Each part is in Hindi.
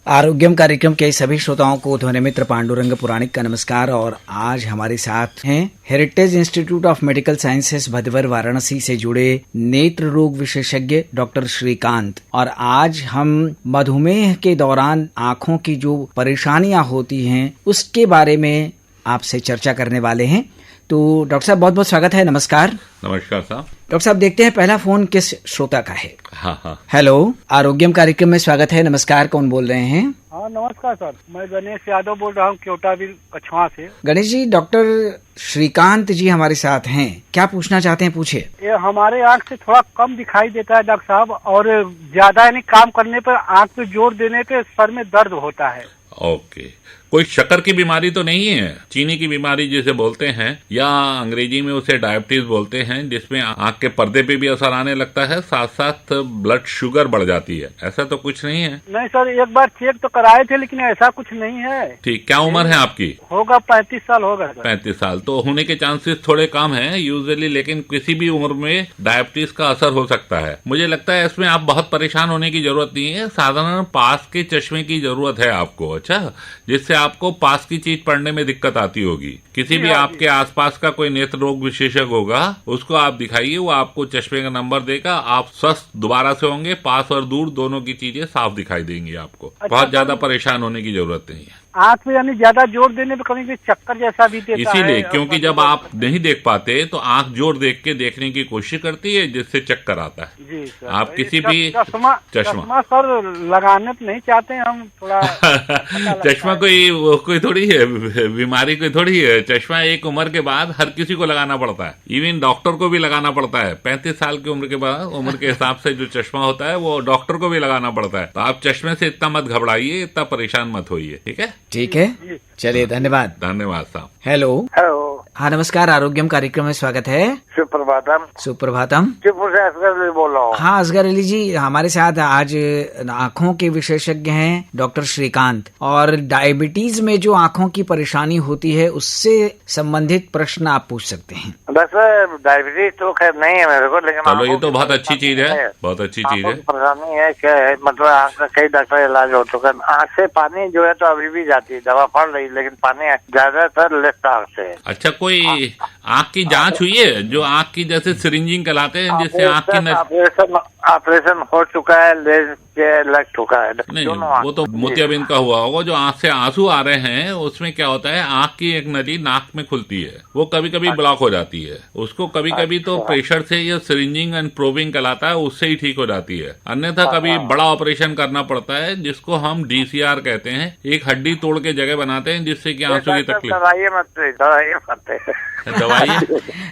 आरोग्यम कार्यक्रम के सभी श्रोताओं को ध्वनि मित्र पांडुरंग पुराणिक का नमस्कार। और आज हमारे साथ हैं heritage institute of medical sciences Bhadwar Varanasi से जुड़े नेत्र रोग विशेषज्ञ डॉक्टर श्रीकांत। और आज हम मधुमेह के दौरान आंखों की जो परेशानियां होती हैं उसके बारे में आपसे चर्चा करने वाले हैं। तो डॉक्टर साहब बहुत बहुत स्वागत है। नमस्कार। नमस्कार साहब। डॉक्टर साहब देखते हैं पहला फोन किस श्रोता का है। हाँ। हेलो, आरोग्यम कार्यक्रम में स्वागत है। नमस्कार, कौन बोल रहे हैं? हाँ नमस्कार सर, मैं गणेश यादव बोल रहा हूँ क्योटाविल कछवा से। गणेश जी, डॉक्टर श्रीकांत जी हमारे साथ हैं, क्या पूछना चाहते हैं पूछिए। ये हमारे आँख से थोड़ा कम दिखाई देता है डॉक्टर साहब, और ज्यादा यानी काम करने पर आँख पे जोर देने पे सर में दर्द होता है। ओके, कोई शक्कर की बीमारी तो नहीं है? चीनी की बीमारी जिसे बोलते हैं, या अंग्रेजी में उसे डायबिटीज बोलते हैं, जिसमें आंख के पर्दे पे भी असर आने लगता है, साथ साथ ब्लड शुगर बढ़ जाती है, ऐसा तो कुछ नहीं है? नहीं सर, एक बार चेक तो कराए थे लेकिन ऐसा कुछ नहीं है। ठीक, क्या उम्र है आपकी? होगा 35 साल होगा सर। 35 साल तो होने के चांसेस थोड़े कम हैं यूजुअली, लेकिन किसी भी उम्र में डायबिटीज का असर हो सकता है। मुझे लगता है इसमें आप बहुत परेशान होने की जरूरत नहीं है। साधारण पास के चश्मे की जरूरत है आपको, अच्छा, जिससे आपको पास की चीज पढ़ने में दिक्कत आती होगी। किसी भी आपके आसपास का कोई नेत्र रोग विशेषज्ञ होगा, उसको आप दिखाइए, वो आपको चश्मे का नंबर देगा, आप स्वस्थ दोबारा से होंगे। पास और दूर दोनों की चीजें साफ दिखाई देंगी आपको। बहुत ज्यादा परेशान होने की जरूरत नहीं है। आँख पे यानी ज्यादा जोर देने पे कभी भी चक्कर जैसा भी देता है। इसीलिए, क्योंकि जब आप नहीं देख पाते तो आंख जोर देख के देखने की कोशिश करती है, जिससे चक्कर आता है। जी सर। आप किसी भी चश्मा सर लगाने तो नहीं चाहते हैं हम थोड़ा चश्मा कोई थोड़ी है बीमारी, कोई थोड़ी है। चश्मा एक उम्र के बाद हर किसी को लगाना पड़ता है, इवन डॉक्टर को भी लगाना पड़ता है। 35 साल की उम्र के बाद, उम्र के हिसाब से जो चश्मा होता है वो डॉक्टर को भी लगाना पड़ता है। तो आप चश्मे से इतना मत घबराइए, इतना परेशान मत होइए, ठीक है? ठीक है, चलिए, धन्यवाद। धन्यवाद साहब। हेलो। हेलो। हाँ नमस्कार, आरोग्यम कार्यक्रम में स्वागत है। सुप्रभातम। सुप्रभातम। जयपुर से असगर अली बोल रहा हूँ। हाँ असगर अली जी, हमारे साथ आज आँखों के विशेषज्ञ हैं डॉक्टर श्रीकांत। और डायबिटीज में जो आँखों की परेशानी होती है उससे संबंधित प्रश्न आप पूछ सकते हैं। बस डायबिटीज तो खैर नहीं है मेरे को, लेकिन चलो ये तो बहुत अच्छी चीज है, बहुत अच्छी चीज है। परेशानी है क्या है, मतलब आँख का कई डॉक्टर इलाज हो चुका है। आँख से पानी जो है तो अभी भी जाती है, दवा पड़ रही, लेकिन पानी ज्यादातर लेफ्ट आँख से। अच्छा, कोई आँख की जांच हुई है? जो आँख की जैसे सिरिंजिंग कहलाते हैं, जिससे आँख की ऑपरेशन हो चुका है, लेंस के लग चुका है। नहीं, वो तो मोतियाबिंद का हुआ होगा। जो आँख से आंसू आ रहे हैं उसमें क्या होता है, आँख की एक नली नाक में खुलती है, वो कभी कभी ब्लॉक हो जाती है। उसको कभी कभी तो प्रेशर से, या सिरिंजिंग एंड प्रोबिंग कहलाता है, उससे ही ठीक हो जाती है। अन्यथा कभी बड़ा ऑपरेशन करना पड़ता है, जिसको हम DCR कहते हैं, एक हड्डी तोड़ के जगह बनाते हैं, जिससे कि आंसू की तकलीफ। डराइए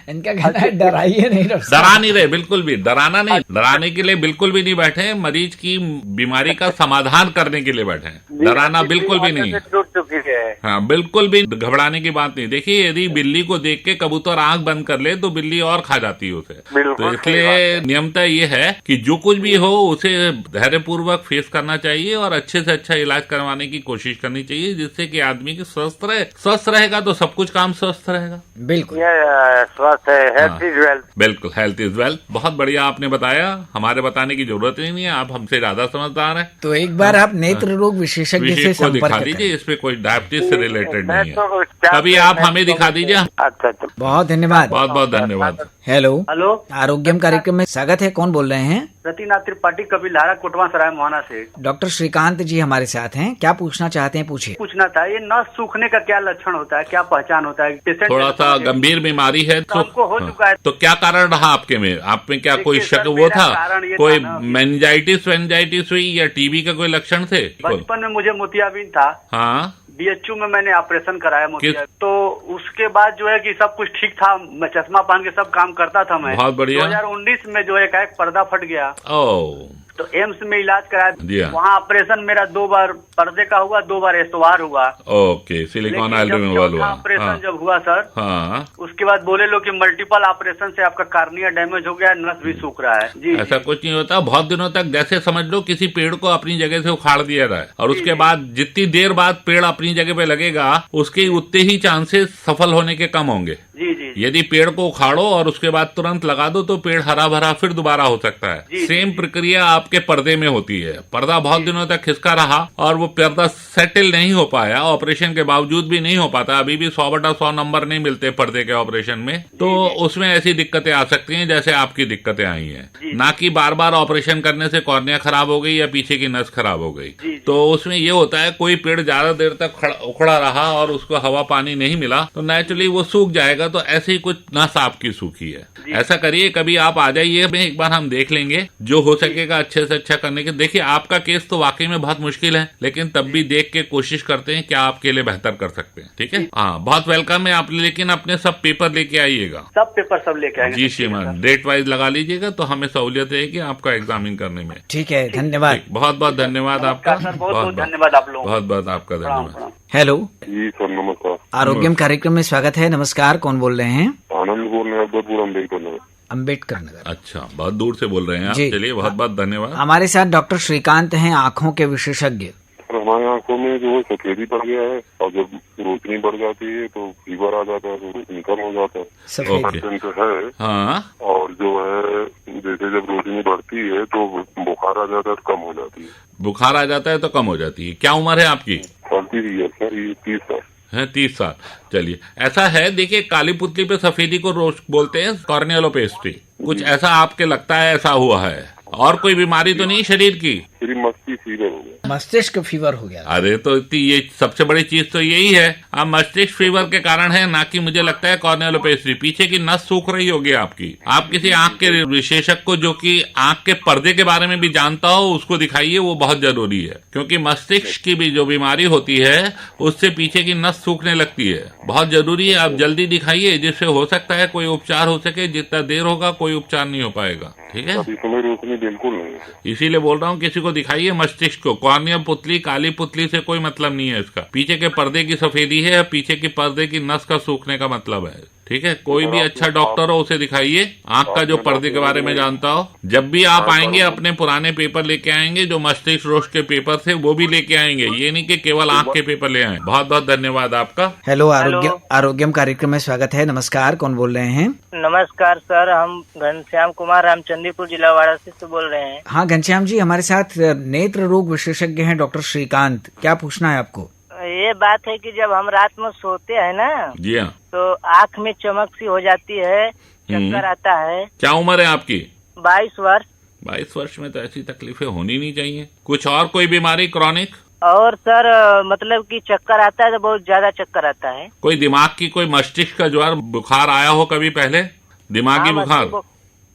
इनका कहना है डराइए नहीं। डरा नहीं रहे, बिल्कुल भी डराना नहीं, डराने के लिए बिल्कुल भी नहीं बैठे। मरीज की बीमारी का समाधान करने के लिए बैठे हैं, डराना बिल्कुल भी नहीं। टूट चुकी है। हाँ, बिल्कुल भी घबराने की बात नहीं। देखिए, यदि बिल्ली को देख के कबूतर आंख बंद कर ले तो बिल्ली और खा जाती है उसे। तो इसलिए नियमता ये है कि जो कुछ भी हो उसे धैर्यपूर्वक फेस करना चाहिए और अच्छे से अच्छा इलाज करवाने की कोशिश करनी चाहिए, जिससे कि आदमी की स्वस्थ रहे। स्वस्थ रहेगा तो सब कुछ काम स्वस्थ रहेगा। बिल्कुल, स्वस्थ है, हेल्थ इज वेल्थ। बिल्कुल, हेल्थ इज वेल्थ। बहुत बढ़िया आपने बताया, हमारे बताने की जरूरत ही नहीं है, आप हमसे ज्यादा समझदार हैं। तो एक बार आप नेत्र रोग विशेषज्ञ से को दिखा संपर्क दीजिए, इसमें कोई डायबिटीज से रिलेटेड नहीं है। तो कभी आप हमें दिखा दीजिए। अच्छा, बहुत धन्यवाद। बहुत बहुत धन्यवाद। हेलो। हेलो, आरोग्यम कार्यक्रम में स्वागत है, कौन बोल रहे हैं? रतिनाथ त्रिपाठी कपिलधारा कोटवा सराय मोहाना से। डॉक्टर श्रीकांत जी हमारे साथ हैं, क्या पूछना चाहते हैं पूछिए। पूछना था, ये नस सूखने का क्या लक्षण होता है, क्या पहचान होता है? पेशेंट थोड़ा सा गंभीर बीमारी है तो हमको हो चुका है। तो क्या कारण रहा आपके में? आप में क्या कोई देखिए शक सर, वो मेरा था, कारण ये कोई था ना, मेनिंजाइटिस हुई या टीबी का कोई लक्षण थे? बचपन में मुझे मोतियाबिंद था। हाँ, BHU में मैंने ऑपरेशन कराया मोतियाबिंद, तो उसके बाद जो है कि सब कुछ ठीक था, मैं चश्मा पहन के सब काम करता था मैं। बहुत बढ़िया। 2019 में जो है एक पर्दा फट गया, ओ, तो एम्स में इलाज जी कराया। हाँ। वहाँ ऑपरेशन मेरा 2 बार पर्दे का हुआ, 2 बार एस्टवार हुआ। ओके, सिलिकॉन ऑयल रिमूवल हुआ। ऑपरेशन हाँ, जब हुआ सर, हाँ, उसके बाद बोले लोग कि मल्टीपल ऑपरेशन से आपका कार्निया डैमेज हो गया, नस भी सूख रहा है। जी, ऐसा कुछ नहीं होता। बहुत दिनों तक जैसे समझ लो किसी पेड़ को अपनी जगह से उखाड़ दिया रहा है, और उसके बाद जितनी देर बाद पेड़ अपनी जगह पे लगेगा, उसके उतने ही चांसेस सफल होने के कम होंगे। जी जी यदि पेड़ को उखाड़ो और उसके बाद तुरंत लगा दो तो पेड़ हरा भरा फिर दोबारा हो सकता है। सेम प्रक्रिया आपके पर्दे में होती है। पर्दा बहुत दिनों तक खिसका रहा और वो पर्दा सेटल नहीं हो पाया, ऑपरेशन के बावजूद भी नहीं हो पाता, अभी भी 100/100 नंबर नहीं मिलते पर्दे के ऑपरेशन में, तो उसमें ऐसी दिक्कतें आ सकती हैं जैसे आपकी दिक्कतें आई हैं। ना कि बार बार ऑपरेशन करने से कॉर्निया खराब हो गई या पीछे की नस खराब हो गई। तो उसमें ये होता है कोई पेड़ ज्यादा देर तक उखड़ा रहा और उसको हवा पानी नहीं मिला तो नेचुरली वो सूख जाएगा। तो ऐसे ही कुछ नस आपकी सूखी है। ऐसा करिए, कभी आप आ जाइए, एक बार हम देख लेंगे, जो हो सकेगा अच्छे से अच्छा करने के। देखिए आपका केस तो वाकई में बहुत मुश्किल है, लेकिन तब भी देख के कोशिश करते हैं क्या आपके लिए बेहतर कर सकते हैं। ठीक है, हाँ, बहुत वेलकम है आप, लेकिन अपने सब पेपर लेके आइएगा। सब पेपर सब लेके आएंगे जी श्रीमान, डेट वाइज लगा लीजिएगा तो हमें सहूलियत रहेगी आपका एग्जामिन करने में। ठीक है, धन्यवाद। बहुत बहुत धन्यवाद आपका, बहुत धन्यवाद आप लोगों। बहुत बहुत आपका धन्यवाद। हेलो, जी सर नमस्कार। आरोग्यम कार्यक्रम में स्वागत है। नमस्कार, कौन बोल रहे हैं? आनंद बोल रहे हैं, अकबरपुर अम्बेडकर नगर। अम्बेडकर नगर। अच्छा, बहुत दूर से बोल रहे हैं आप। जी। चलिए, बहुत बहुत धन्यवाद। हमारे साथ डॉक्टर श्रीकांत हैं, आंखों के विशेषज्ञ। सर हमारे आंखों में जो है सफेदी पड़ गया है और जब रोशनी बढ़ जाती है तो फीवर आ जाता है, तो रोशनी कम हो जाता है। सफेद। ओके। तो है हाँ, और जो है जैसे जब रोशनी बढ़ती है तो बुखार आ जाता है तो कम हो जाती है। बुखार आ जाता है तो कम हो जाती है। क्या उम्र है आपकी? 30 है सर, ये 30 साल है। 30 साल। चलिए, ऐसा है, देखिए काली पुतली पे सफेदी को रोज बोलते हैं कॉर्नियोलोपेस्टी। कुछ ऐसा आपके लगता है ऐसा हुआ है? और कोई बीमारी तो नहीं शरीर की? मेरी मस्ती फीवर हो गया। मस्तिष्क फीवर हो गया। अरे तो ये सबसे बड़ी चीज तो यही है, आप मस्तिष्क फीवर के कारण है, ना कि मुझे लगता है कॉर्नियोलोपेस्टी। पीछे की नस सूख रही होगी आपकी। आप किसी आंख के विशेषज्ञ को जो कि आंख के पर्दे के बारे में भी जानता हो उसको दिखाइए, वो बहुत जरूरी है। क्योंकि मस्तिष्क की भी जो बीमारी होती है उससे पीछे की नस सूखने लगती है। बहुत जरूरी है, आप जल्दी दिखाइए, जिससे हो सकता है कोई उपचार हो सके। जितना देर होगा कोई उपचार नहीं हो पाएगा। ठीक है, अभी समय रोशनी बिल्कुल नहीं है। इसीलिए बोल रहा हूँ किसी को दिखाइए मस्तिष्क को। कॉर्निया पुतली, काली पुतली से कोई मतलब नहीं है इसका। पीछे के पर्दे की सफेदी है, पीछे की पर्दे की नस का सूखने का मतलब है। ठीक है, कोई भी अच्छा डॉक्टर हो उसे दिखाइए, आंख का जो पर्दे के बारे में जानता हो। जब भी आप आएंगे अपने पुराने पेपर लेके आएंगे, जो मस्तिष्क रोग के पेपर थे वो भी लेके आएंगे, ये नहीं कि केवल आंख के पेपर ले आए। बहुत बहुत धन्यवाद आपका। हेलो, आरोग्यम कार्यक्रम में स्वागत है। नमस्कार, कौन बोल रहे हैं? नमस्कार सर, हम घनश्याम कुमार रामचंद्रपुर जिला वाराणसी से बोल रहे हैं। हाँ घनश्याम जी, हमारे साथ नेत्र रोग विशेषज्ञ हैं डॉक्टर श्रीकांत। क्या पूछना है आपको? ये बात है कि जब हम रात में सोते हैं ना, जी हाँ, तो आँख में चमक सी हो जाती है, चक्कर आता है। क्या उम्र है आपकी? 22 वर्ष। 22 वर्ष में तो ऐसी तकलीफें होनी नहीं चाहिए। कुछ और कोई बीमारी क्रॉनिक? और सर मतलब कि चक्कर आता है तो बहुत ज्यादा चक्कर आता है। कोई दिमाग की, कोई मस्तिष्क का ज्वर, बुखार आया हो कभी पहले? दिमागी बुखार?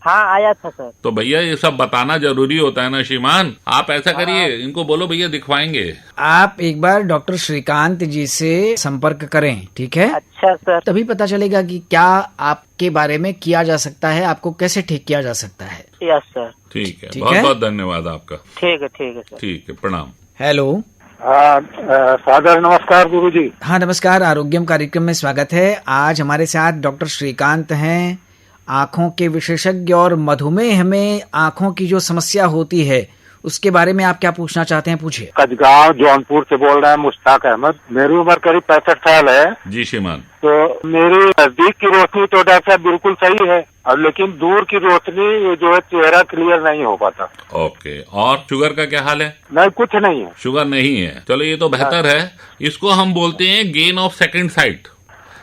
हाँ आया था सर। तो भैया ये सब बताना जरूरी होता है ना श्रीमान। आप ऐसा करिए, इनको बोलो भैया दिखवाएंगे। आप एक बार डॉक्टर श्रीकांत जी से संपर्क करें, ठीक है? अच्छा सर। तभी पता चलेगा कि क्या आपके बारे में किया जा सकता है, आपको कैसे ठीक किया जा सकता है। Yes sir. ठीक है, ठीक बहुत है? बहुत धन्यवाद आपका। ठीक है सर। ठीक है, प्रणाम। हेलो, सादर नमस्कार गुरुजी। हाँ नमस्कार, आरोग्यम कार्यक्रम में स्वागत है। आज हमारे साथ डॉक्टर श्रीकांत हैं, आंखों के विशेषज्ञ, और मधुमेह में आंखों की जो समस्या होती है उसके बारे में आप क्या पूछना चाहते हैं, पूछिए। कचगांव जौनपुर से बोल रहे हैं मुश्ताक अहमद। मेरी उम्र करीब 65 साल है। जी श्रीमान। तो मेरी नजदीक की रोशनी तो डॉक्टर साहब बिल्कुल सही है, और लेकिन दूर की रोशनी जो है चेहरा क्लियर नहीं हो पाता। ओके, और शुगर का क्या हाल है? नहीं, कुछ नहीं है। शुगर नहीं है, चलो ये तो बेहतर है। इसको हम बोलते हैं gain of second site.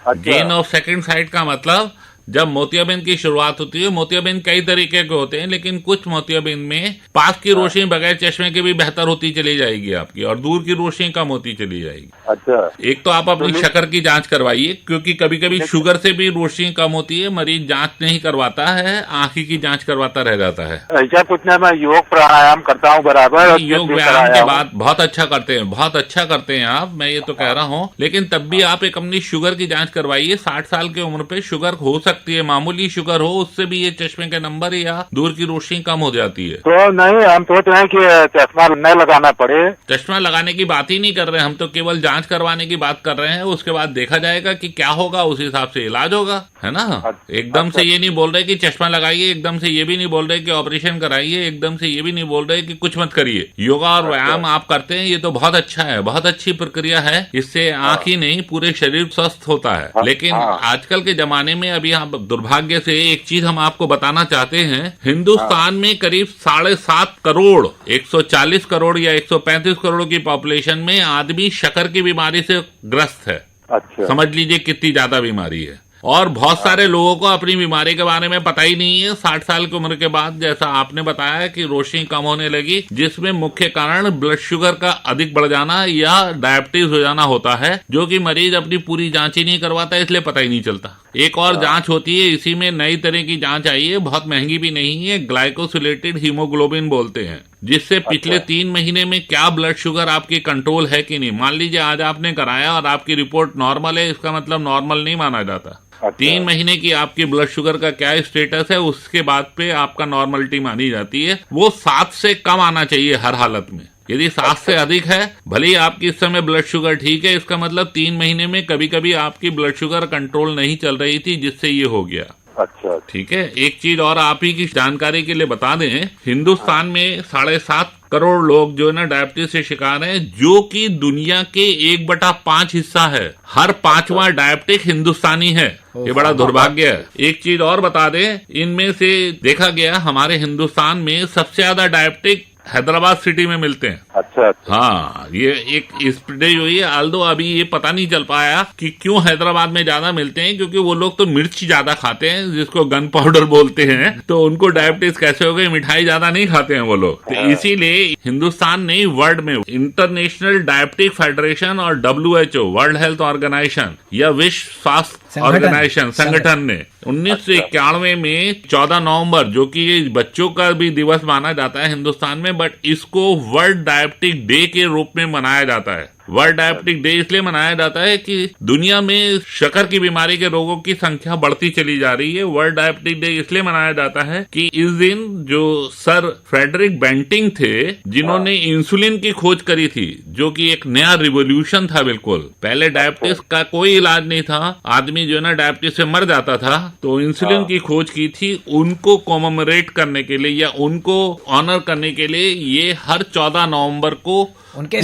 Gain of second site का मतलब, जब मोतियाबिंद की शुरुआत होती है, मोतियाबिंद कई तरीके के होते हैं, लेकिन कुछ मोतियाबिंद में पास की रोशनी बगैर चश्मे के भी बेहतर होती चली जाएगी आपकी, और दूर की रोशनी कम होती चली जाएगी। अच्छा। एक तो आप अपनी शक्कर की जांच करवाइए, क्योंकि कभी कभी शुगर से भी रोशनी कम होती है, मरीज जांच नहीं करवाता है, आंखी की जांच करवाता रह जाता है। ऐसा कुछ नहीं, मैं योग प्राणायाम करता हूँ बराबर। योग व्यायाम के बाद बहुत अच्छा करते हैं, बहुत अच्छा करते हैं आप, मैं ये तो कह रहा हूँ। लेकिन तब भी आप एक अपनी शुगर की जांच करवाइए। 60 साल की उम्र पे शुगर हो सकता सकती है, मामूली शुगर हो उससे भी ये चश्मे के नंबर या दूर की रोशनी कम हो जाती है। तो नहीं, हम सोच रहे हैं कि चश्मा नहीं लगाना पड़े। चश्मा लगाने की बात ही नहीं कर रहे, हम तो केवल जांच करवाने की बात कर रहे हैं। उसके बाद देखा जाएगा कि क्या होगा, उस हिसाब से इलाज होगा, है ना। एकदम से ये नहीं बोल रहे कि चश्मा लगाइए, एकदम से ये भी नहीं बोल रहे कि ऑपरेशन कराइए, एकदम से ये भी नहीं बोल रहे कि कुछ मत करिए। योगा और व्यायाम आप करते हैं, ये तो बहुत अच्छा है, बहुत अच्छी प्रक्रिया है। इससे आंख ही नहीं पूरे शरीर स्वस्थ होता है। लेकिन आजकल के जमाने में अभी आप दुर्भाग्य से एक चीज हम आपको बताना चाहते हैं, हिंदुस्तान में करीब 7.5 करोड़ 140 करोड़ या 135 करोड़ की पॉपुलेशन में आदमी शक्कर की बीमारी से ग्रस्त है। अच्छा, समझ लीजिए कितनी ज्यादा बीमारी है। और बहुत सारे लोगों को अपनी बीमारी के बारे में पता ही नहीं है 60 साल की उम्र के बाद, जैसा आपने बताया कि रोशनी कम होने लगी, जिसमें मुख्य कारण ब्लड शुगर का अधिक बढ़ जाना या डायबिटीज हो जाना होता है, जो कि मरीज अपनी पूरी जांच ही नहीं करवाता, इसलिए पता ही नहीं चलता। एक और जांच होती है, इसी में नई तरह की जांच आई है, बहुत महंगी भी नहीं है, ग्लाइकोसिलेटेड हीमोग्लोबिन बोलते हैं, जिससे पिछले 3 महीने में क्या ब्लड शुगर आपकी कंट्रोल है कि नहीं। मान लीजिए आज आपने कराया और आपकी रिपोर्ट नॉर्मल है, इसका मतलब नॉर्मल नहीं माना जाता। 3 महीने की आपकी ब्लड शुगर का क्या स्टेटस है, उसके बाद पे आपका नॉर्मलिटी मानी जाती है। वो 7 से कम आना चाहिए हर हालत में। यदि 7 से अधिक है, भले ही आपकी इस समय ब्लड शुगर ठीक है, इसका मतलब 3 महीने में कभी कभी आपकी ब्लड शुगर कंट्रोल नहीं चल रही थी, जिससे ये हो गया। अच्छा, ठीक है। एक चीज और आप ही की जानकारी के लिए बता दें, हिंदुस्तान में 7.5 करोड़ लोग जो है ना डायबिटीज से शिकार हैं, जो कि दुनिया के 1/5 हिस्सा है। हर 5वां डायबिटिक हिंदुस्तानी है। ये बड़ा दुर्भाग्य है। एक चीज और बता दें, इनमें से देखा गया हमारे हिंदुस्तान में सबसे ज्यादा डायबिटिक हैदराबाद सिटी में मिलते हैं। अच्छा, हाँ, ये एक स्प्रेड हुई है। आल्दो अभी ये पता नहीं चल पाया कि क्यों हैदराबाद में ज्यादा मिलते हैं, क्योंकि वो लोग तो मिर्च ज्यादा खाते हैं, जिसको गन पाउडर बोलते हैं, तो उनको डायबिटीज कैसे हो गई, मिठाई ज्यादा नहीं खाते हैं वो लोग। तो इसीलिए हिंदुस्तान ने वर्ल्ड में इंटरनेशनल डायबिटिक फेडरेशन और WHO वर्ल्ड हेल्थ ऑर्गेनाइजेशन या विश्व स्वास्थ्य ऑर्गेनाइजेशन संगठन ने 1991 में 14 नवंबर, जो कि बच्चों का भी दिवस माना जाता है हिंदुस्तान में, बट इसको वर्ल्ड डायबिटिक डे के रूप में मनाया जाता है। वर्ल्ड डायबिटिक डे इसलिए मनाया जाता है कि दुनिया में शक्कर की बीमारी के रोगों की संख्या बढ़ती चली जा रही है। वर्ल्ड डायबिटिक डे इसलिए मनाया जाता है कि इस दिन जो सर फ्रेडरिक बेंटिंग थे, जिन्होंने इंसुलिन की खोज करी थी, जो कि एक नया रिवोल्यूशन था बिल्कुल। पहले डायबिटीज का कोई इलाज नहीं था, आदमी जो है ना डायबिटीज से मर जाता था, तो इंसुलिन की खोज की थी। उनको कॉमेमोरेट करने के लिए या उनको ऑनर करने के लिए ये हर 14 नवंबर को उनके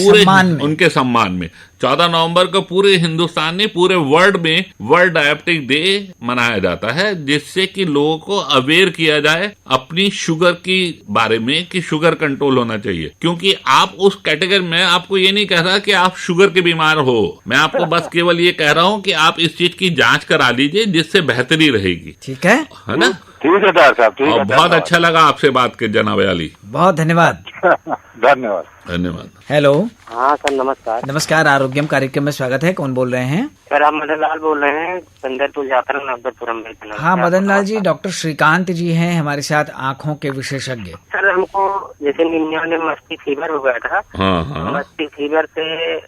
सम्मान में 14 नवंबर को पूरे हिंदुस्तान में, पूरे वर्ल्ड में वर्ल्ड डायबिटिक डे मनाया जाता है, जिससे कि लोगों को अवेयर किया जाए अपनी शुगर की बारे में कि शुगर कंट्रोल होना चाहिए। क्योंकि आप उस कैटेगरी में, आपको ये नहीं कह रहा कि आप शुगर के बीमार हो, मैं आपको बस केवल ये कह रहा हूँ कि आप इस चीज की जांच करा लीजिए, जिससे बेहतरी रहेगी। ठीक है ना। ठीक है डॉक्टर साहब, ठीक है। बहुत अच्छा लगा आपसे बात कर जनाब अली। बहुत धन्यवाद। धन्यवाद। धन्यवाद। हेलो, हाँ सर, नमस्कार। नमस्कार, आरोग्यम कार्यक्रम में स्वागत है। कौन बोल रहे हैं? सर आप मदन लाल बोल रहे हैं, संदरपुर जात्रा नवदपुरम में। हाँ मदन लाल जी, डॉक्टर श्रीकांत जी हैं हमारे साथ, आँखों के विशेषज्ञ। सर हमको जैसे 99 में मस्ती फीवर हो गया था। हाँ। मस्ती फीवर से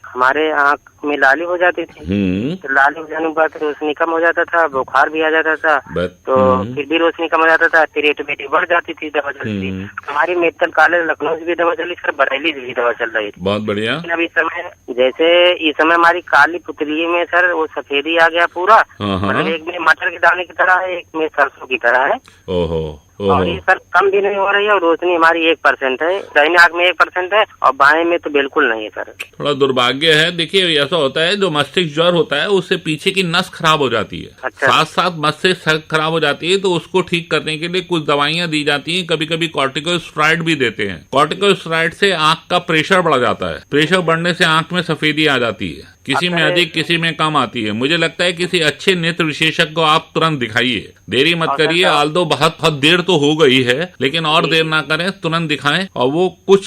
हमारे आँख में लाली हो जाती थी, तो लाली हो जाने के बाद रोशनी कम हो जाता था, बुखार भी आ जाता था, तो फिर भी रोशनी कम हो जाता था, फिर एटोमेटिक बढ़ जाती थी, दवा चलती। हमारी मेडिकल कॉलेज लखनऊ से भी दवा चली सर, बरेली से भी दवा चल रही थी। बहुत बढ़िया। लेकिन अब इस समय हमारी काली पुतली में सर वो सफेदी आ गया पूरा, मतलब एक में मटर के दाने की तरह है, एक में सरसों की तरह है। ओहो। और ये सर कम भी नहीं हो रही है, और रोशनी हमारी 1% है, दाहिने आँख में 1% है, और बाएं में तो बिल्कुल नहीं है सर। थोड़ा दुर्भाग्य है। देखिए ऐसा होता है, जो मस्तिष्क ज्वर होता है उससे पीछे की नस खराब हो जाती है। अच्छा। साथ साथ मस्तिष्क खराब हो जाती है, तो उसको ठीक करने के लिए कुछ दवाइयां दी जाती हैं। कभी कभी कॉर्टिकोस्टेरॉइड भी देते हैं। कॉर्टिकोस्टेरॉइड से आंख का प्रेशर बढ़ जाता है, प्रेशर बढ़ने से आंख में सफेदी आ जाती है, किसी में अधिक किसी में कम आती है। मुझे लगता है किसी अच्छे नेत्र विशेषज्ञ को आप तुरंत दिखाइए, देरी मत करिए। आल्दो बहुत देर तो हो गई है, लेकिन और देर ना करें, तुरंत दिखाएं। और वो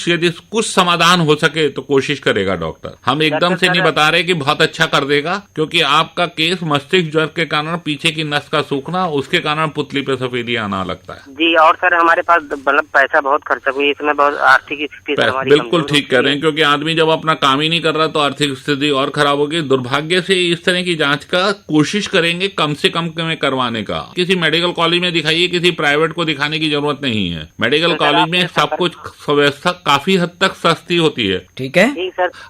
यदि कुछ समाधान हो सके तो कोशिश करेगा डॉक्टर। हम एकदम से नहीं बता रहे कि बहुत अच्छा कर देगा, क्योंकि आपका केस मस्तिष्क ज्वर के कारण पीछे की नस का सूखना, उसके कारण पुतली पे सफेदी आना लगता है। जी, और सर हमारे पास मतलब पैसा बहुत खर्चा हुई, इसमें बहुत आर्थिक स्थिति बिल्कुल ठीक कह रहे हैं, क्योंकि आदमी जब अपना काम ही नहीं कर रहा तो आर्थिक स्थिति और खराब खराब होगी। दुर्भाग्य से इस तरह की जांच का कोशिश करेंगे कम से कम में करवाने का। किसी मेडिकल कॉलेज में दिखाइए, किसी प्राइवेट को दिखाने की जरूरत नहीं है। मेडिकल कॉलेज में सब कुछ व्यवस्था काफी हद तक सस्ती होती है। ठीक है,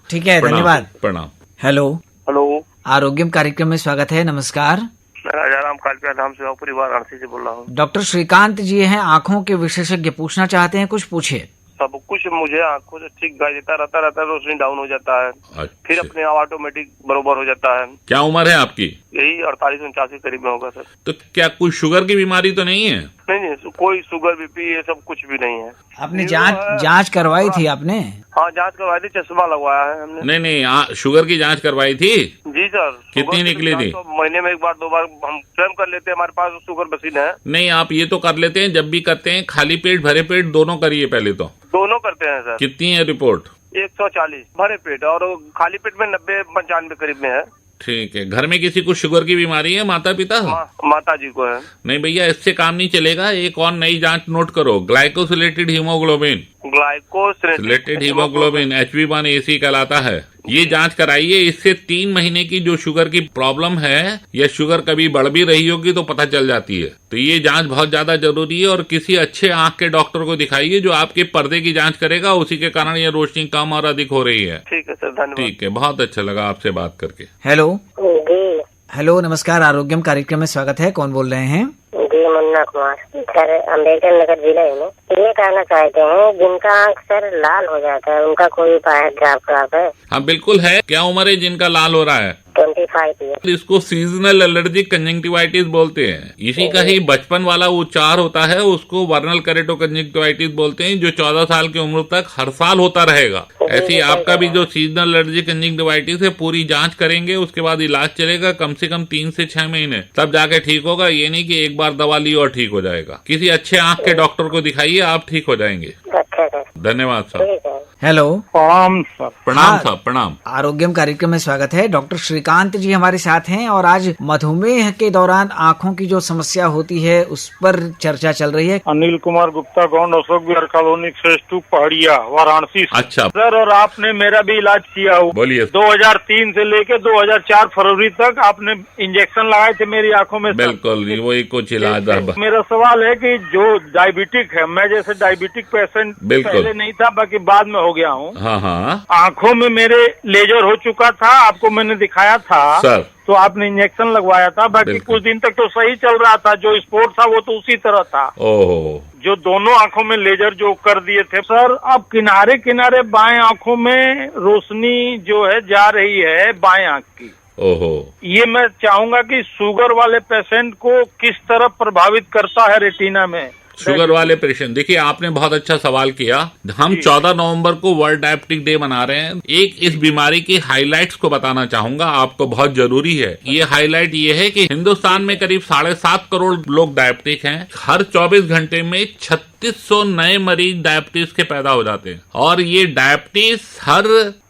ठीक है, धन्यवाद। प्रणाम। हेलो हेलो, आरोग्यम कार्यक्रम में स्वागत है। नमस्कार, मैं राजाराम कालपिया धाम से परिवार वाराणसी से बोल रहा हूँ। डॉक्टर श्रीकांत जी हैं, आंखों के विशेषज्ञ, पूछना चाहते हैं, कुछ पूछिए। सब कुछ मुझे आंखों से ठीक दिखाई देता रहता है, रोशनी डाउन हो जाता है। अच्छा। फिर अपने आप ऑटोमेटिक बरोबर हो जाता है। क्या उम्र है आपकी? यही 48-49 के करीब में होगा सर। तो क्या कोई शुगर की बीमारी तो नहीं है? नहीं, कोई शुगर बीपी ये सब कुछ भी नहीं है। आपने जांच करवाई थी आपने? हाँ, जांच करवाई थी, चश्मा लगवाया है हमने। नहीं, शुगर की जांच करवाई थी? जी सर। कितनी निकली थी? तो महीने में एक बार 2 बार हम स्वयं कर लेते हैं, हमारे पास शुगर मशीन है। नहीं, आप ये तो कर लेते हैं, जब भी करते हैं खाली पेट भरे पेट दोनों करिए पहले तो। दोनों करते हैं सर। कितनी है रिपोर्ट? 140 भरे पेट और खाली पेट में 90-95 करीब में है। ठीक है। घर में किसी को शुगर की बीमारी है? माता पिता? माता जी को है। नहीं भैया, इससे काम नहीं चलेगा। एक और नई जांच नोट करो, glycosylated haemoglobin. Glycosylated haemoglobin HB1AC कहलाता है। ये जांच कराइए। इससे 3 महीने की जो शुगर की प्रॉब्लम है या शुगर कभी बढ़ भी रही होगी तो पता चल जाती है। तो ये जांच बहुत ज्यादा जरूरी है और किसी अच्छे आंख के डॉक्टर को दिखाइए जो आपके पर्दे की जांच करेगा। उसी के कारण ये रोशनी कम और अधिक हो रही है। ठीक है सर, धन्यवाद। ठीक है, बहुत अच्छा लगा आपसे बात करके। हेलो, नमस्कार, आरोग्यम कार्यक्रम में स्वागत है। कौन बोल रहे हैं? जी, मुन्ना कुमार, सर अम्बेडकर नगर जिले में। ये कहना चाहते हैं जिनका आँख सर लाल हो जाता है, उनका कोई उपाय है? ड्राप है? हाँ बिल्कुल है। क्या उम्र है जिनका लाल हो रहा है? 25 ईयर। इसको सीजनल एलर्जिक कंजंक्टिवाइटिस बोलते हैं। इसी का ही बचपन वाला उच्चार होता है, उसको वर्नल केरेटोकंजंक्टिवाइटिस बोलते हैं, जो 14 साल की उम्र तक हर साल होता रहेगा। ऐसी आपका भी जो सीजनल एलर्जिक कंजंक्टिवाइटिस है, पूरी जांच करेंगे, उसके बाद इलाज चलेगा कम से कम 3 से 6 महीने, तब जाके ठीक होगा। ये नहीं कि एक बार दवा ली और ठीक हो जाएगा। किसी अच्छे आंख के डॉक्टर को दिखाइए, आप ठीक हो जाएंगे। धन्यवाद सर। हेलो, प्रणाम सर। प्रणाम साहब, प्रणाम। आरोग्यम कार्यक्रम में स्वागत है। डॉक्टर श्रीकांत जी हमारे साथ हैं और आज मधुमेह के दौरान आंखों की जो समस्या होती है उस पर चर्चा चल रही है। अनिल कुमार गुप्ता, गौंड अशोक विहार कॉलोनी फेज 2 पहाड़िया, वाराणसी। अच्छा सर, और आपने मेरा भी इलाज किया हुआ। बोलिए। 2003 से लेके 2004 फरवरी तक आपने इंजेक्शन लगाए थे मेरी आंखों में। बिल्कुल, वही कुछ इलाज। मेरा सवाल है कि जो डायबिटिक है, मैं जैसे डायबिटिक पेशेंट पहले नहीं था, बाकी बाद में हो गया हूँ। हाँ, आंखों में मेरे लेजर हो चुका था, आपको मैंने दिखाया था सर, तो आपने इंजेक्शन लगवाया था। बाकी कुछ दिन तक तो सही चल रहा था, जो स्पोर्ट था वो तो उसी तरह था। ओहो, जो दोनों आंखों में लेजर जो कर दिए थे सर, अब किनारे किनारे बाएं आंखों में रोशनी जो है जा रही है बाएं आंख की। ओहो, ये मैं चाहूंगा कि शुगर वाले पेशेंट को किस तरह प्रभावित करता है रेटिना में? शुगर वाले पेशेंट, देखिए आपने बहुत अच्छा सवाल किया। हम 14 नवंबर को वर्ल्ड डायबिटिक डे मना रहे हैं। एक इस बीमारी की हाइलाइट्स को बताना चाहूंगा आपको, बहुत जरूरी है। ये हाइलाइट ये है कि हिंदुस्तान में करीब 7.5 करोड़ लोग डायबिटिक हैं। हर 24 घंटे में 3600 नए मरीज डायबिटीज के पैदा हो जाते हैं और ये डायबिटीज हर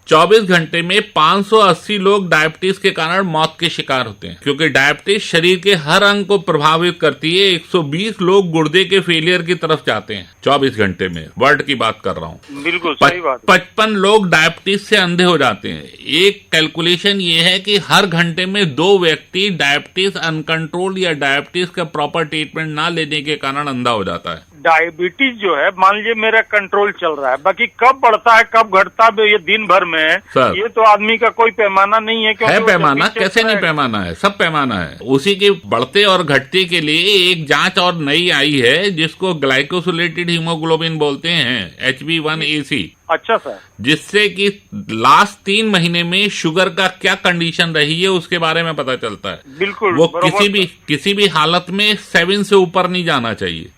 24 घंटे में 580 लोग डायबिटीज के कारण मौत के शिकार होते हैं, क्योंकि डायबिटीज शरीर के हर अंग को प्रभावित करती है। 120 लोग गुर्दे के फेलियर की तरफ जाते हैं 24 घंटे में। वर्ल्ड की बात कर रहा हूँ। बिल्कुल सही बात। 55 लोग डायबिटीज से अंधे हो जाते हैं। एक कैलकुलेशन ये है कि हर घंटे में 2 व्यक्ति डायबिटीज अनकंट्रोल या डायबिटीज का प्रॉपर ट्रीटमेंट ना लेने के कारण अंधा हो जाता है। डायबिटीज जो है, मान लीजिए मेरा कंट्रोल चल रहा है, बाकी कब बढ़ता है कब घटता है ये दिन भर में, ये तो आदमी का कोई पैमाना नहीं है। है पैमाना, कैसे नहीं पैमाना है, सब पैमाना है। उसी के बढ़ते और घटते के लिए एक जांच और नई आई है जिसको ग्लाइकोसिलेटेड हीमोग्लोबिन बोलते हैं, HB1AC। अच्छा सर। जिससे कि लास्ट 3 महीने में शुगर का क्या कंडीशन रही है उसके बारे में पता चलता है। बिल्कुल, वो किसी भी हालत में 7 से ऊपर नहीं जाना चाहिए।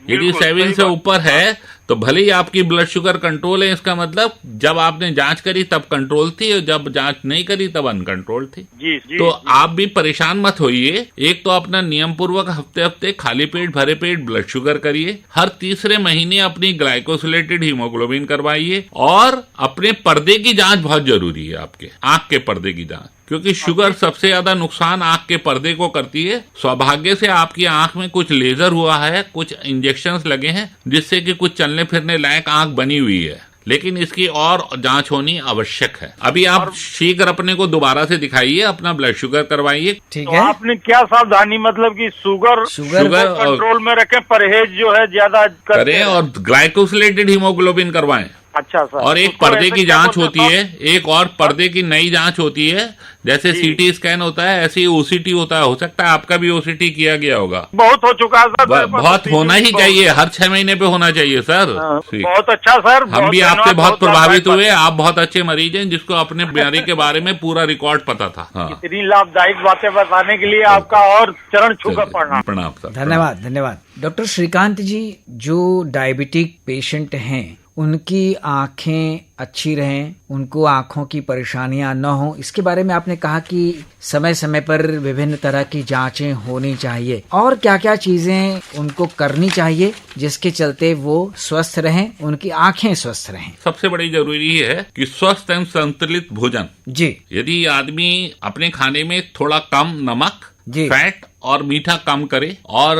यदि 7 से ऊपर है तो भले ही आपकी ब्लड शुगर कंट्रोल है, इसका मतलब जब आपने जांच करी तब कंट्रोल थी और जब जांच नहीं करी तब अनकंट्रोल थी। जी, तो आप भी परेशान मत होइए। एक तो अपना नियम पूर्वक हफ्ते खाली पेट भरे पेट ब्लड शुगर करिए। हर तीसरे महीने अपनी ग्लाइकोसिलेटेड हीमोग्लोबिन करवाइए और अपने पर्दे की जांच बहुत जरूरी है, आपके आंख के पर्दे की जांच, क्योंकि शुगर सबसे ज्यादा नुकसान आंख के पर्दे को करती है। सौभाग्य से आपकी आंख में कुछ लेजर हुआ है, कुछ इंजेक्शंस लगे हैं जिससे कि कुछ चलने फिरने लायक आंख बनी हुई है। लेकिन इसकी और जांच होनी आवश्यक है। अभी आप शीघ्र अपने को दोबारा से दिखाइए, अपना ब्लड शुगर करवाइए। ठीक तो है। आपने क्या सावधानी मतलब कि शुगर कंट्रोल में रखें, परहेज जो है ज्यादा करें और ग्लाइकोसिलेटेड हीमोग्लोबिन करवाएं। अच्छा सर। और एक पर्दे की जांच होती है, एक और पर्दे की नई जांच होती है, जैसे सीटी स्कैन होता है ऐसे ही ओसीटी होता है। हो सकता है आपका भी ओसीटी किया गया होगा। बहुत हो चुका है सर। बहुत होना ही चाहिए, हर 6 महीने पे होना चाहिए सर। बहुत अच्छा सर। हम भी आपसे बहुत प्रभावित हुए। आप बहुत अच्छे मरीज हैं जिसको अपने बीमारी के बारे में पूरा रिकॉर्ड पता था। इतनी लाभदायक बातें बताने के लिए आपका और चरण छूकर प्रणाम सर। धन्यवाद धन्यवाद। डॉक्टर श्रीकांत जी, जो डायबिटिक पेशेंट हैं उनकी आंखें अच्छी रहें, उनको आंखों की परेशानियां न हो, इसके बारे में आपने कहा कि समय समय पर विभिन्न तरह की जांचें होनी चाहिए, और क्या क्या चीजें उनको करनी चाहिए जिसके चलते वो स्वस्थ रहें, उनकी आंखें स्वस्थ रहें। सबसे बड़ी जरूरी है कि स्वस्थ एवं संतुलित भोजन। जी। यदि आदमी अपने खाने में थोड़ा कम नमक, फैट और मीठा कम करे और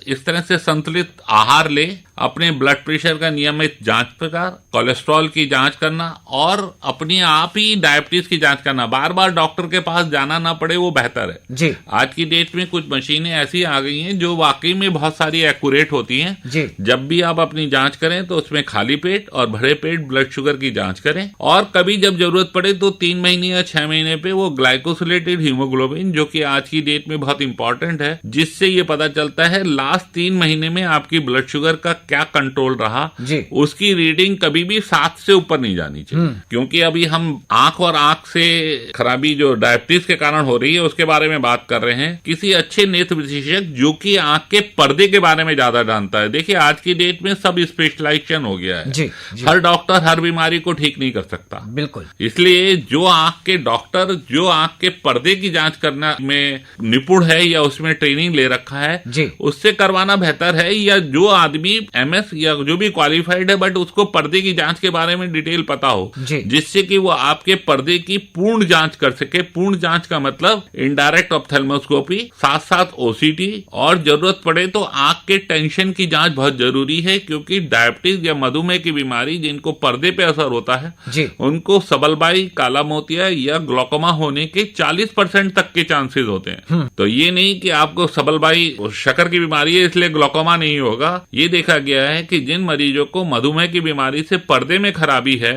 इस तरह से संतुलित आहार ले, अपने ब्लड प्रेशर का नियमित जांच प्रकार, कोलेस्ट्रॉल की जांच करना और अपने आप ही डायबिटीज की जांच करना, बार बार डॉक्टर के पास जाना ना पड़े, वो बेहतर है। जी। आज की डेट में कुछ मशीनें ऐसी आ गई हैं जो वाकई में बहुत सारी एक्यूरेट होती हैं। जी। जब भी आप अपनी जांच करें तो उसमें खाली पेट और भरे पेट ब्लड शुगर की जांच करें, और कभी जब जरूरत पड़े तो 3 महीने या 6 महीने पे वो ग्लाइकोसिलेटेड हीमोग्लोबिन, जो कि आज की डेट में बहुत इंपॉर्टेंट है, जिससे ये पता चलता है लास्ट 3 महीने में आपकी ब्लड शुगर का क्या कंट्रोल रहा, उसकी रीडिंग कभी भी 7 से ऊपर नहीं जानी चाहिए। क्योंकि अभी हम आंख और आंख से खराबी जो डायबिटीज के कारण हो रही है उसके बारे में बात कर रहे हैं। किसी अच्छे नेत्र विशेषज्ञ जो कि आंख के पर्दे के बारे में ज्यादा जानता है। देखिए आज की डेट में सब स्पेशलाइजेशन हो गया है। जी। हर डॉक्टर हर बीमारी को ठीक नहीं कर सकता। बिल्कुल। इसलिए जो आंख के डॉक्टर जो आंख के पर्दे की जांच करने में निपुण है या उसमें ट्रेनिंग ले रखा है, उससे करवाना बेहतर है। या जो आदमी एमएस या जो भी क्वालिफाइड है बट उसको पर्दे की जांच के बारे में डिटेल पता हो, जिससे कि वो आपके पर्दे की पूर्ण जांच कर सके। पूर्ण जांच का मतलब इनडायरेक्ट ऑप्थेल्मोस्कोपी, साथ साथ ओसीटी, और जरूरत पड़े तो आंख के टेंशन की जांच बहुत जरूरी है। क्योंकि डायबिटीज या मधुमेह की बीमारी जिनको पर्दे पे असर होता है उनको सबलबाई, काला मोतिया या ग्लोकोमा होने के 40% तक के चांसेस होते हैं। तो ये नहीं कि आपको सबलबाई शक्कर की बीमारी है इसलिए ग्लोकोमा नहीं होगा। ये देखा गया है कि जिन मरीजों को मधुमेह की बीमारी से पर्दे में खराबी है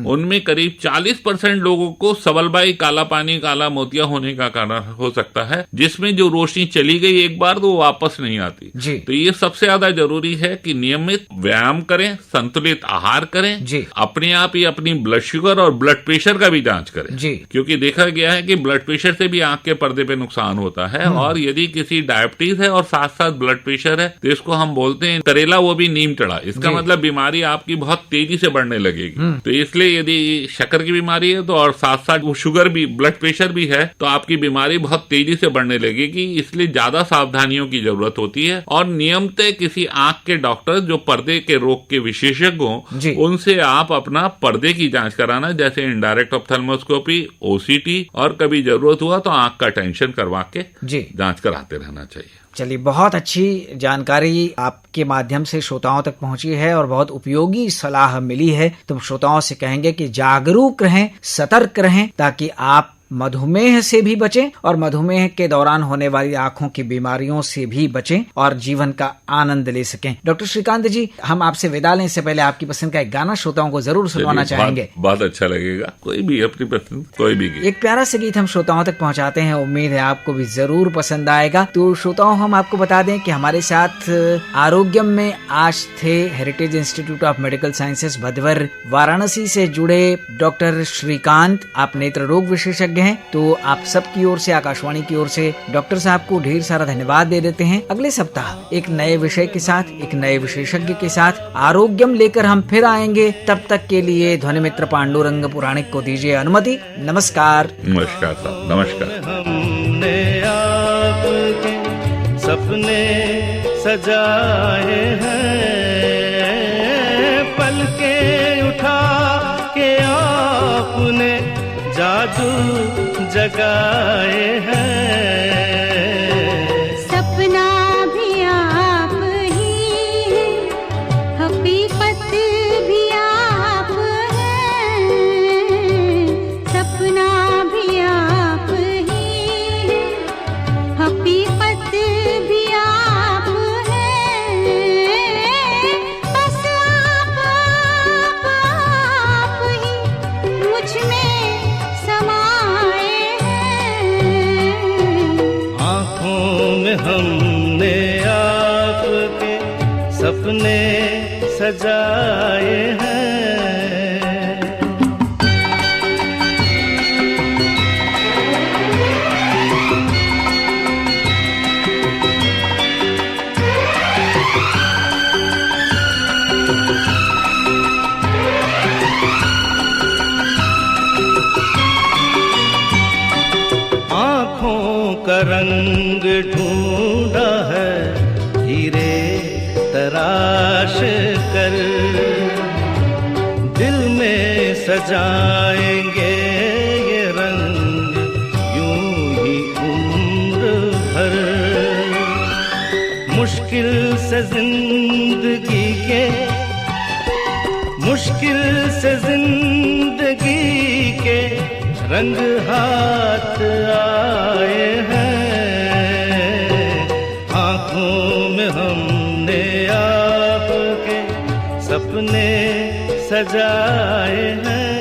उनमें करीब 40% लोगों को सबलबाई, काला पानी, काला मोतिया होने का कारण हो सकता है, जिसमें जो रोशनी चली गई एक बार तो वो वापस नहीं आती। तो ये सबसे ज्यादा जरूरी है कि नियमित व्यायाम करें, संतुलित आहार करें, अपने आप ही अपनी ब्लड शुगर और ब्लड प्रेशर का भी जांच करें। क्योंकि देखा गया है कि ब्लड प्रेशर से भी आंख के पर्दे पे नुकसान होता है। और यदि किसी डायबिटीज है और साथ साथ ब्लड प्रेशर है तो इसको हम बोलते हैं करेला वो भी नीम चढ़ा। इसका मतलब बीमारी आपकी बहुत तेजी से बढ़ने लगेगी। तो इसलिए यदि शक्कर की बीमारी है तो और साथ साथ वो शुगर भी, ब्लड प्रेशर भी है, तो आपकी बीमारी बहुत तेजी से बढ़ने लगेगी। इसलिए ज्यादा सावधानियों की जरूरत होती है। और नियमतः किसी आंख के डॉक्टर जो पर्दे के रोग के विशेषज्ञ हों उनसे आप अपना पर्दे की जांच कराना, जैसे इनडायरेक्ट ऑप्थेल्मोस्कोपी, ओसीटी, और कभी जरूरत हुआ तो आंख का टेंशन करवा के जांच कराते रहना चाहिए। चलिए, बहुत अच्छी जानकारी आपके माध्यम से श्रोताओं तक पहुंची है और बहुत उपयोगी सलाह मिली है। तो श्रोताओं से कहेंगे कि जागरूक रहें, सतर्क रहें, ताकि आप मधुमेह से भी बचें और मधुमेह के दौरान होने वाली आंखों की बीमारियों से भी बचें और जीवन का आनंद ले सकें। डॉक्टर श्रीकांत जी, हम आपसे विदा लेने से पहले आपकी पसंद का एक गाना श्रोताओं को जरूर सुनवाना चाहेंगे। बहुत अच्छा लगेगा, कोई भी अपनी पसंद कोई भी गीत। एक प्यारा सा गीत हम श्रोताओं तक पहुंचाते हैं, उम्मीद है आपको भी जरूर पसंद आएगा। तो श्रोताओं, हम आपको बता दें कि हमारे साथ आरोग्यम में आज थे heritage institute of medical sciences Bhadwar Varanasi से जुड़े डॉक्टर श्रीकांत। आप नेत्र रोग विशेषज्ञ हैं। तो आप सबकी ओर से, आकाशवाणी की ओर से डॉक्टर साहब को ढेर सारा धन्यवाद दे देते हैं। अगले सप्ताह एक नए विषय के साथ, एक नए विशेषज्ञ के साथ आरोग्यम लेकर हम फिर आएंगे। तब तक के लिए ध्वनि मित्र पांडुरंग पुराणिक को दीजिए अनुमति। नमस्कार। नमस्कार साहब, नमस्कार। हमने आपके सपने सजाए हैं, पलके उठा के आपने जादू जगाए हैं। सपना भी आप ही है, हकीकत भी आप सपने सजाए हैं। आँखों का रंग ढूंढा है हीरे तराश कर, दिल में सजाएंगे ये रंग यूं ही उम्र भर। मुश्किल से जिंदगी के रंग हाथ आए हैं। आँखों में हमने आपके सपने सजाए हैं।